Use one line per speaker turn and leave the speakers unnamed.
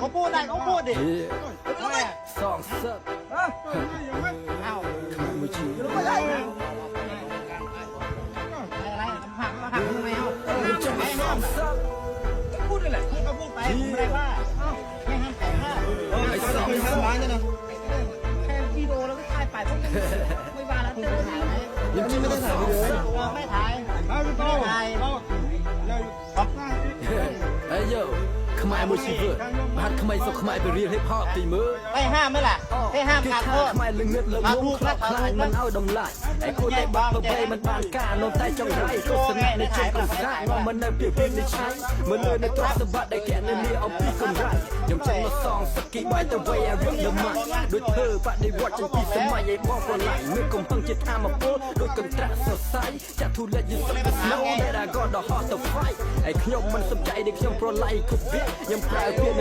เขาพูดได้เขาพูดดิ
สองเสิร์ฟ
เอ้า
มือชี
อะไรหักทำไมเอ้าไม่ห้ามพูดเลยแหละพูดก็พูดไปไม่ได้ว่าไม่ห้ามแต่ห้ามไอ้สองห้ามร้านเนี่ยนะแค่วิดีโอแล้วก็ถ่ายไปไม่ว่าแล้วเจอถ่ายไหมยังไม่ได้ถ่ายวิดีโอไม่ถ่ายไม่ถ่าย
เฮ้ยโย่ขมายมือชีเพื่อบ้านขมายสกขมายไปเรียนให้พ่อตีมือ
ไม่ห้ามไหมล่ะไม่ห้ามการโทษ
ขมายลึงเงือกเลิกงงคลอกคลายมันเอาดมไหลไอ้คนได้บักเบย์มันบานกาโนนใต้จังไรก็สนั่นในใจก็สนั่นว่ามันในเปรียบเทียบในใช้มันเลยในตัวสะบัดได้แก่ในนี้เอาปีกไรยังจังมาซองสกีใบแต่ไว้เรื่องเดิมมาโดยเธอปะในวัดจังปีสมัยไอ้บอกก็ไหลเมื่อกำพังจิตอามาโป้โดยกันตระสดใสจะทุเรศยิ่งสักสโนว์ได้ก็ดอกฮอตต่อไฟไอ้ขยมมันสนใจเด็กขยมโปรไลคุบเบี้ยยังปลายเบี้ย